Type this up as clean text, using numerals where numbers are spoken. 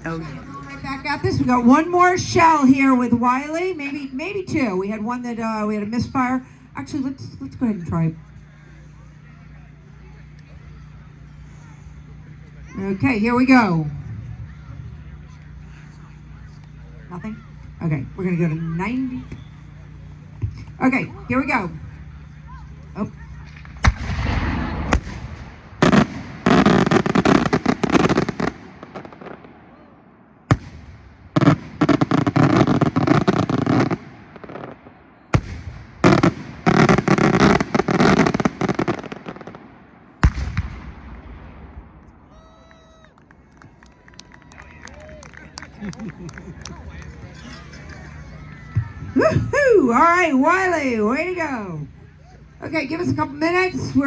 Oh, yeah. Right back at this. We got one more shell here with Wiley. Maybe two. We had one that we had a misfire. Actually, let's go ahead and try it. Okay, here we go. Nothing? Okay, we're gonna go to 90. Okay, here we go. Oh. Woohoo! All right, Wiley, way to go. Okay, give us a couple minutes. We're